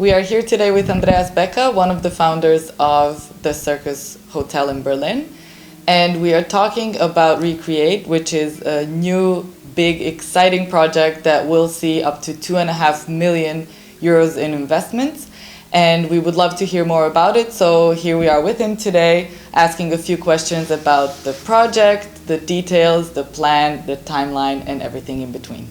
We are here today with Andreas Becker, one of the founders of the Circus Hotel in Berlin. And we are talking about Recreate, which is a new, big, exciting project that will see up to 2.5 million euros in investments. And we would love to hear more about it. So here we are with him today, asking a few questions about the project, the details, the plan, the timeline, and everything in between.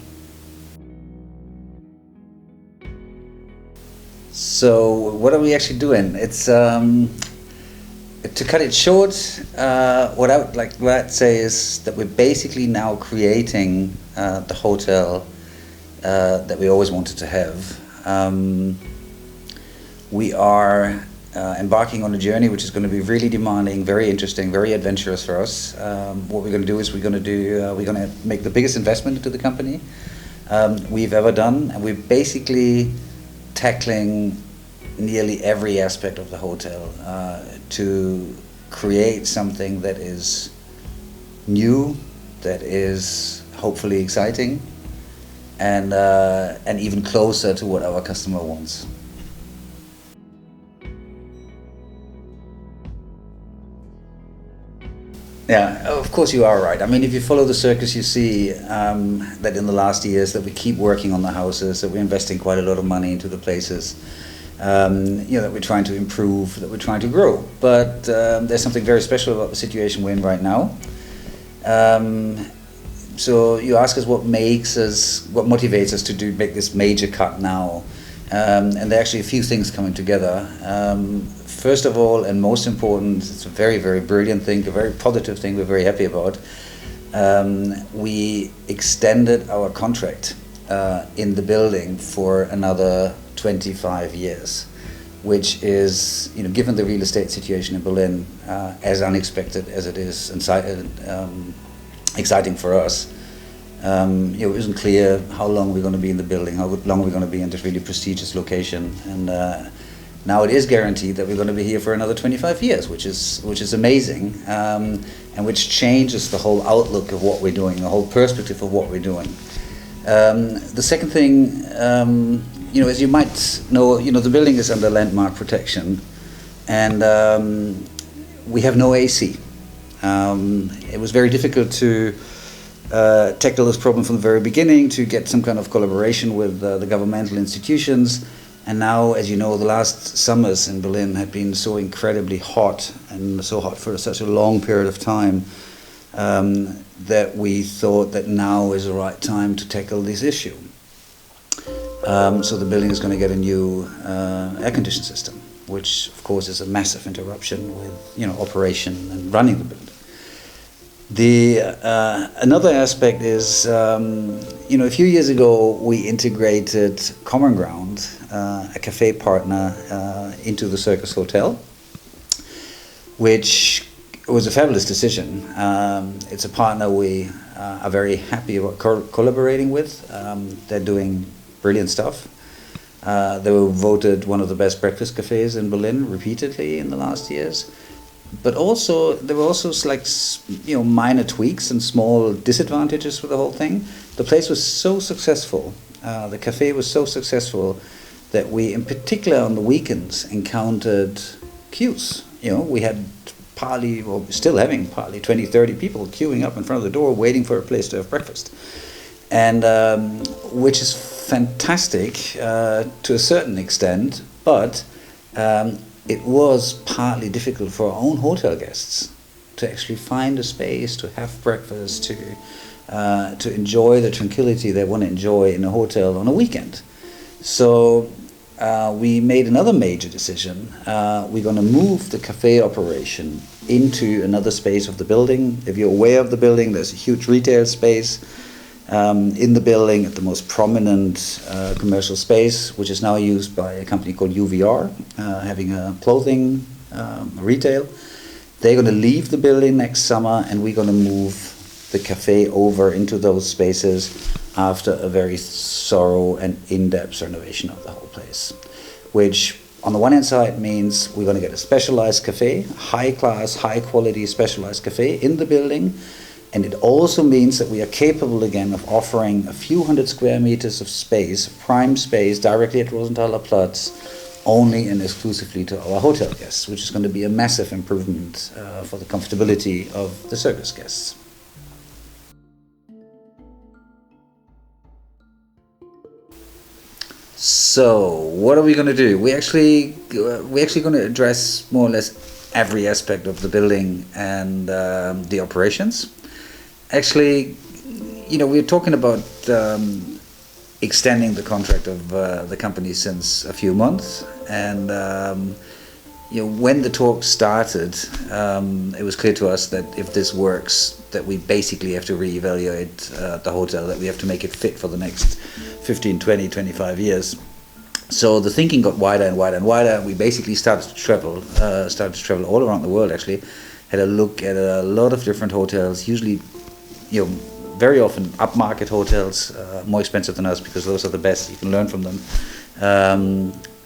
So what are we actually doing? It's to cut it short. What I would like to say is that we're basically now creating the hotel that we always wanted to have. We are embarking on a journey which is going to be really demanding, very interesting, very adventurous for us. What we're going to do is we're going to make the biggest investment into the company we've ever done, and we're basically tackling nearly every aspect of the hotel to create something that is new, that is hopefully exciting, and even closer to what our customer wants. Yeah, of course you are right. I mean, if you follow the circus, you see that in the last years that we keep working on the houses, that we're investing quite a lot of money into the places, that we're trying to improve, that we're trying to grow. But there's something very special about the situation we're in right now. So you ask us what motivates us to make this major cut now. And there are actually a few things coming together. First of all, and most important, it's a very, very brilliant thing, a very positive thing we're very happy about. We extended our contract in the building for another 25 years, which is, given the real estate situation in Berlin, as unexpected as it is exciting for us. It isn't clear how long we're going to be in the building, how long we're going to be in this really prestigious location, and now it is guaranteed that we're going to be here for another 25 years, which is amazing, and which changes the whole outlook of what we're doing, the whole perspective of what we're doing. The second thing, as you might know, the building is under landmark protection, and we have no AC. It was very difficult to tackle this problem from the very beginning, to get some kind of collaboration with the governmental institutions. And now, as you know, the last summers in Berlin have been so incredibly hot, and so hot for such a long period of time, that we thought that now is the right time to tackle this issue. So the building is going to get a new air conditioning system, which of course is a massive interruption with operation and running the building. Another aspect is, a few years ago we integrated Common Ground, a cafe partner, into the Circus Hotel, which was a fabulous decision. It's a partner we are very happy about collaborating with. They're doing brilliant stuff. They were voted one of the best breakfast cafes in Berlin repeatedly in the last years. But also, there were also minor tweaks and small disadvantages with the whole thing. The place was so successful, the cafe was so successful, that we, in particular on the weekends, encountered queues. We had still having partly 20, 30 people queuing up in front of the door waiting for a place to have breakfast. And which is fantastic to a certain extent, but it was partly difficult for our own hotel guests to actually find a space to have breakfast, to enjoy the tranquility they want to enjoy in a hotel on a weekend. So we made another major decision. We're going to move the cafe operation into another space of the building. If you're aware of the building, there's a huge retail space in the building, at the most prominent commercial space, which is now used by a company called UVR, having a clothing retail. They're going to leave the building next summer, and we're going to move the cafe over into those spaces after a very thorough and in-depth renovation of the whole place, which on the one hand side means we're going to get a specialized cafe, high-class, high-quality specialized cafe in the building. And it also means that we are capable again of offering a few hundred square meters of space, prime space, directly at Rosenthaler Platz, only and exclusively to our hotel guests, which is going to be a massive improvement for the comfortability of the circus guests. So, what are we going to do? We're actually going to address more or less every aspect of the building and the operations. Actually, we're talking about extending the contract of the company since a few months, and when the talk started, it was clear to us that if this works, that we basically have to reevaluate the hotel, that we have to make it fit for the next 15, 20, 25 years. So the thinking got wider and wider and wider. We basically started to travel all around the world. Actually, had a look at a lot of different hotels, usually, very often upmarket hotels, more expensive than us because those are the best. You can learn from them.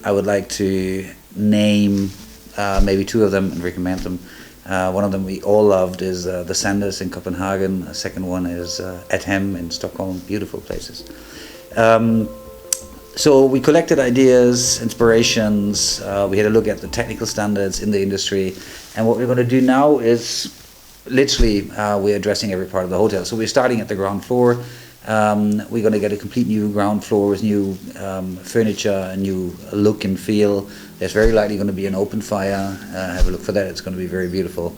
I would like to name maybe two of them and recommend them. One of them we all loved is the Sanders in Copenhagen. The second one is Athem in Stockholm. Beautiful places. So we collected ideas, inspirations. We had a look at the technical standards in the industry, and what we're going to do now is literally we're addressing every part of the hotel. So we're starting at the ground floor. We're going to get a complete new ground floor with new furniture, a new look and feel. There's very likely going to be an open fire. Have a look for that. It's going to be very beautiful.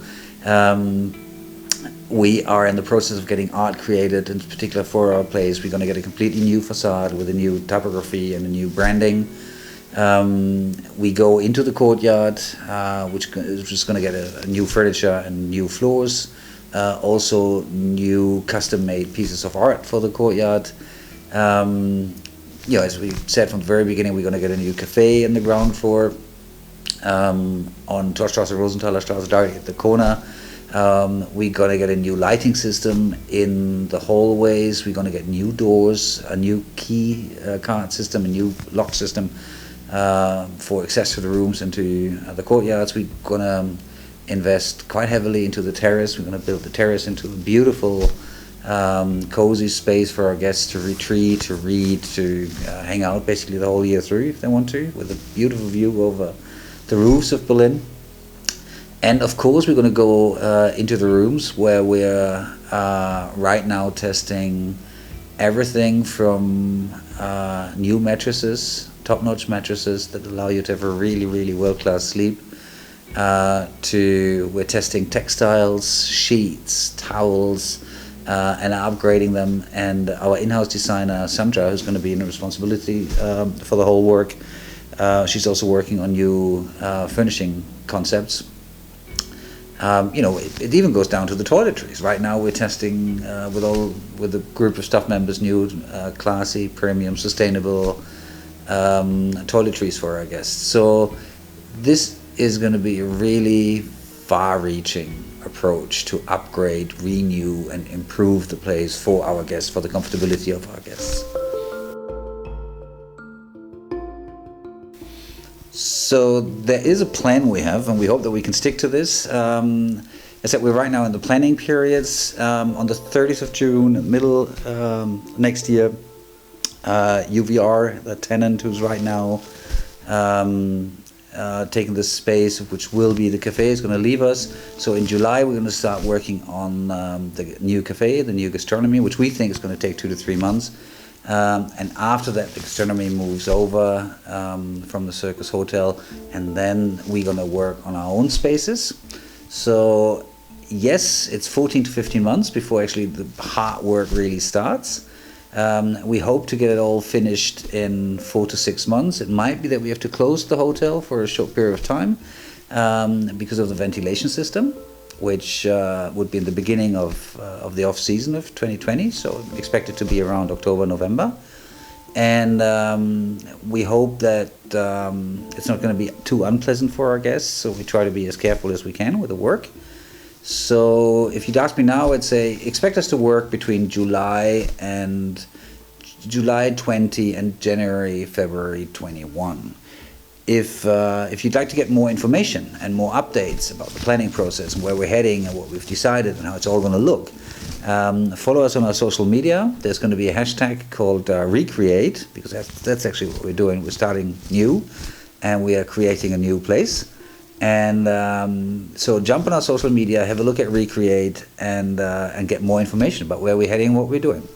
We are in the process of getting art created, in particular for our place. We're going to get a completely new facade with a new typography and a new branding. We go into the courtyard, which is just going to get a new furniture and new floors. Also new custom-made pieces of art for the courtyard. As we said from the very beginning, we're going to get a new cafe in the ground floor on Torstrasse, Rosenthaler Straße, directly at the corner. We're going to get a new lighting system in the hallways. We're going to get new doors, a new key card system, a new lock system for access to the rooms and to the courtyards. We're going to invest quite heavily into the terrace. We're going to build the terrace into a beautiful, cozy space for our guests to retreat, to read, to hang out basically the whole year through if they want to, with a beautiful view over the roofs of Berlin. And of course, we're going to go into the rooms where we're right now testing everything from new mattresses, top-notch mattresses that allow you to have a really, really world-class sleep, to we're testing textiles, sheets, towels, and upgrading them. And our in-house designer, Sandra, who's going to be in responsibility for the whole work, she's also working on new furnishing concepts. It even goes down to the toiletries. Right now we're testing with a group of staff members new classy, premium, sustainable toiletries for our guests. So this is going to be a really far-reaching approach to upgrade, renew and improve the place for our guests, for the comfortability of our guests. So there is a plan we have, and we hope that we can stick to this. As I said, we're right now in the planning periods. On the 30th of June, middle next year, UVR, the tenant who's right now taking this space, which will be the cafe, is going to leave us. So in July, we're going to start working on the new cafe, the new gastronomy, which we think is going to take 2 to 3 months. And after that, the gastronomy moves over from the Circus Hotel, and then we're going to work on our own spaces. So yes, it's 14 to 15 months before actually the hard work really starts. We hope to get it all finished in 4 to 6 months. It might be that we have to close the hotel for a short period of time because of the ventilation system, which would be in the beginning of the off-season of 2020, so expected to be around October, November. And we hope that it's not going to be too unpleasant for our guests, so we try to be as careful as we can with the work. So if you'd ask me now, I'd say expect us to work between July 20 and January, February 21. If you'd like to get more information and more updates about the planning process and where we're heading and what we've decided and how it's all going to look, follow us on our social media. There's going to be a hashtag called Recreate, because that's actually what we're doing. We're starting new. and we are creating a new place. And so jump on our social media, have a look at Recreate, and get more information about where we're heading and what we're doing.